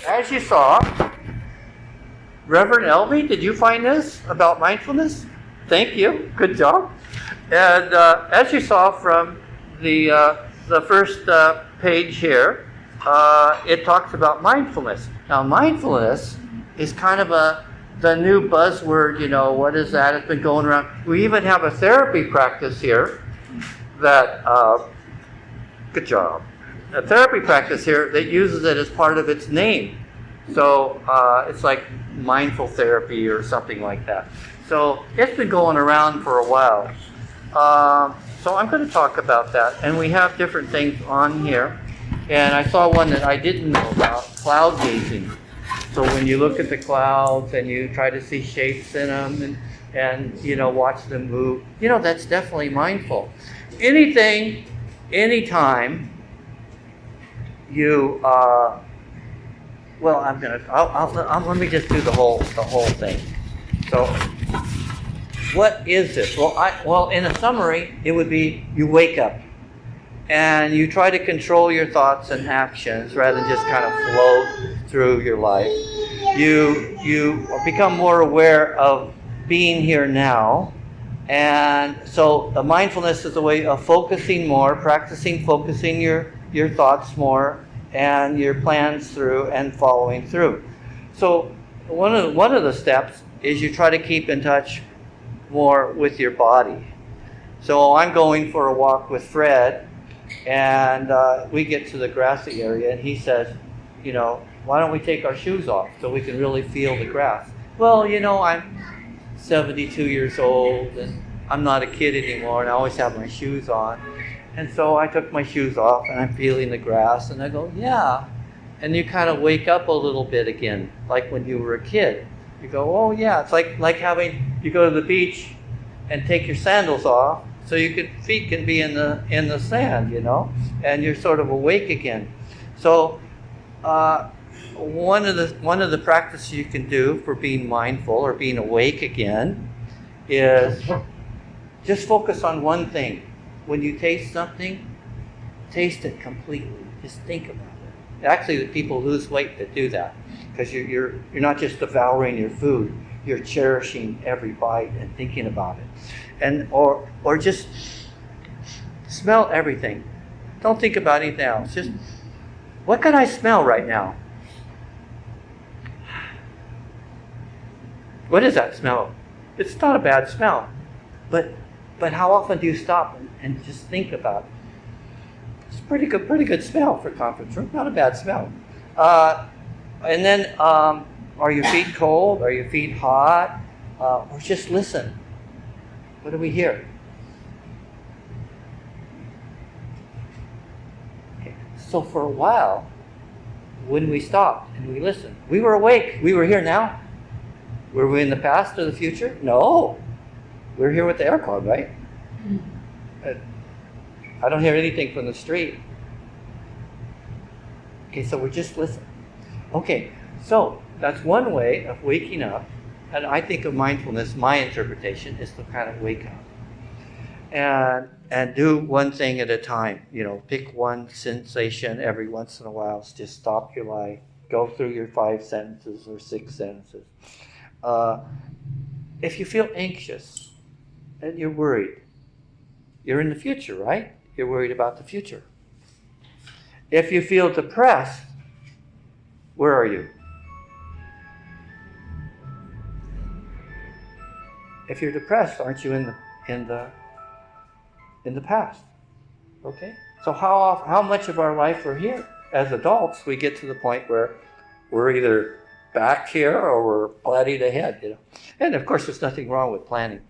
as you saw, Reverend Elby, did you find this about mindfulness? Thank you. Good job. And as you saw from the first page here, it talks about mindfulness. Now, mindfulness is kind of the new buzzword. What is that? It's been going around. We even have a therapy practice here that, good job, a therapy practice here that uses it as part of its name. So it's like mindful therapy or something like that. So it's been going around for a while. So I'm going to talk about that. And we have different things on here. And I saw one that I didn't know about, cloud gazing. So when you look at the clouds and you try to see shapes in them and watch them move, that's definitely mindful. Anything, anytime you, let me just do the whole thing. So, what is this? Well, in a summary, it would be you wake up and you try to control your thoughts and actions rather than just kind of float through your life. You become more aware of being here now, and so mindfulness is a way of focusing more, practicing focusing your thoughts more and your plans through and following through. So one of the steps is you try to keep in touch more with your body. So I'm going for a walk with Fred, and we get to the grassy area, and he says, why don't we take our shoes off so we can really feel the grass? Well, I'm 72 years old, and I'm not a kid anymore, and I always have my shoes on. And so I took my shoes off, and I'm feeling the grass, and I go, yeah. And you kind of wake up a little bit again, like when you were a kid. You go, oh yeah, it's like having, you go to the beach and take your sandals off so feet can be in the sand, and you're sort of awake again. So one of the practices you can do for being mindful or being awake again is just focus on one thing. When you taste something, taste it completely. Just think about it. Actually, the people lose weight that do that because you're not just devouring your food. You're cherishing every bite and thinking about it, and or just smell everything. Don't think about anything else. Just what can I smell right now? What is that smell? It's not a bad smell, but how often do you stop and just think about it? It's pretty good smell for a conference room. Not a bad smell. And then, are your feet cold? Are your feet hot? Or just listen. What do we hear? Okay. So for a while, when we stopped and we listened, we were awake. We were here now. Were we in the past or the future? No. We're here with the aircon, right? I don't hear anything from the street. Okay, so we're just listening. Okay, so that's one way of waking up. And I think of mindfulness, my interpretation is to kind of wake up and do one thing at a time. Pick one sensation every once in a while. Just stop your life. Go through your 5 sentences or 6 sentences. If you feel anxious and you're worried, you're in the future, right? You're worried about the future. If you feel depressed, where are you? If you're depressed, aren't you in the past? Okay? So how much of our life we're here? As adults, we get to the point where we're either back here or we're planning ahead, And of course, there's nothing wrong with planning.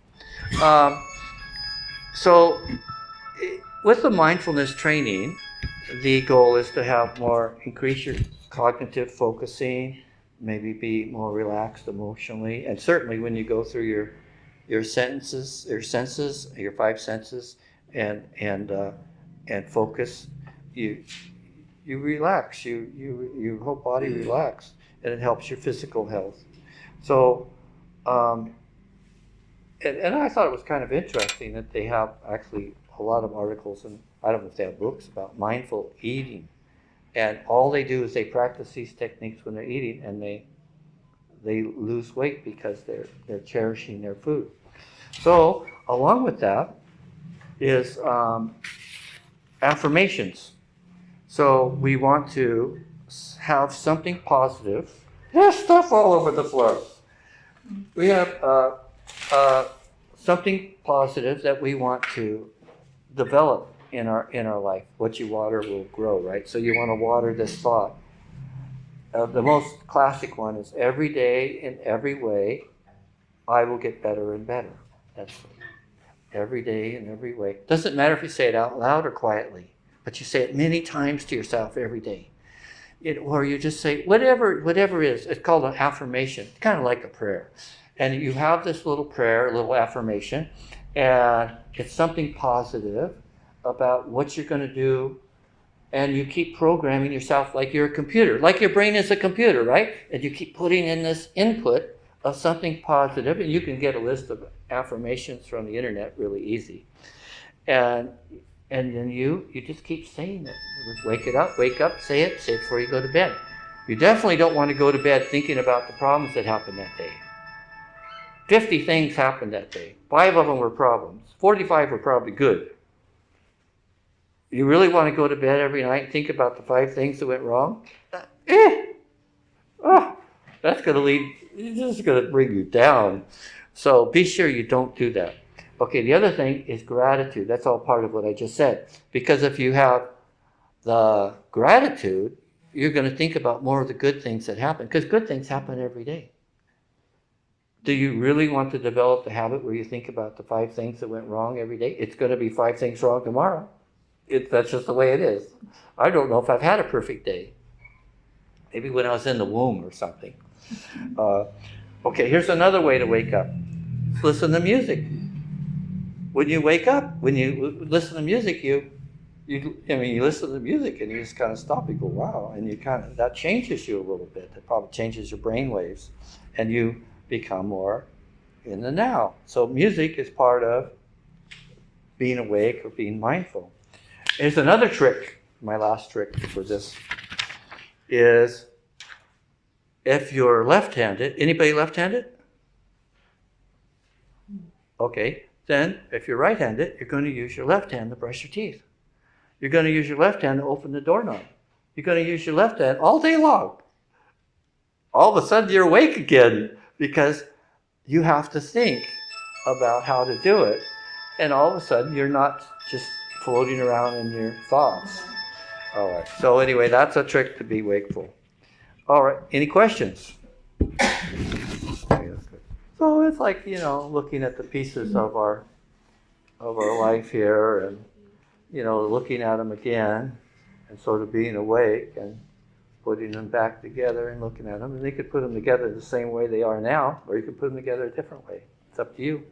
So with the mindfulness training, the goal is to increase your cognitive focusing, maybe be more relaxed emotionally, and certainly when you go through your senses, your 5 senses, and focus, you relax, your whole body relax, and it helps your physical health. So, and I thought it was kind of interesting that they have actually a lot of articles, and I don't know if they have books about mindful eating. And all they do is they practice these techniques when they're eating, and they lose weight because they're cherishing their food. So along with that is affirmations. So we want to have something positive. There's stuff all over the floor. We have something positive that we want to develop in our life. What you water will grow, right? So you want to water this thought. The most classic one is every day in every way, I will get better and better. That's every day in every way. Doesn't matter if you say it out loud or quietly, but you say it many times to yourself every day. Or you just say whatever it is. It's called an affirmation, kind of like a prayer. And you have this little prayer, a little affirmation, and it's something positive about what you're going to do. And you keep programming yourself like you're a computer, like your brain is a computer, right? And you keep putting in this input of something positive, and you can get a list of affirmations from the internet really easy. And then you just keep saying it. Wake up, say it before you go to bed. You definitely don't want to go to bed thinking about the problems that happened that day. 50 things happened that day. 5 of them were problems. 45 were probably good. You really want to go to bed every night and think about the 5 things that went wrong? That's going to this is going to bring you down. So be sure you don't do that. Okay, the other thing is gratitude. That's all part of what I just said. Because if you have the gratitude, you're going to think about more of the good things that happen. Because good things happen every day. Do you really want to develop the habit where you think about the 5 things that went wrong every day? It's going to be 5 things wrong tomorrow. That's just the way it is. I don't know if I've had a perfect day. Maybe when I was in the womb or something. Okay, here's another way to wake up. Listen to music. When you wake up, when you listen to music, you listen to music and you just kind of stop and go, wow, and that changes you a little bit. It probably changes your brain waves, and you become more in the now. So music is part of being awake or being mindful. Here's another trick. My last trick for this is if you're left-handed. Anybody left-handed? Okay. Then, if you're right-handed, you're going to use your left hand to brush your teeth. You're going to use your left hand to open the doorknob. You're going to use your left hand all day long. All of a sudden, you're awake again because you have to think about how to do it. And all of a sudden, you're not just floating around in your thoughts. All right. So anyway, that's a trick to be wakeful. All right. Any questions? So it's like, looking at the pieces of our life here and, looking at them again and sort of being awake and putting them back together and looking at them. And they could put them together the same way they are now, or you could put them together a different way. It's up to you.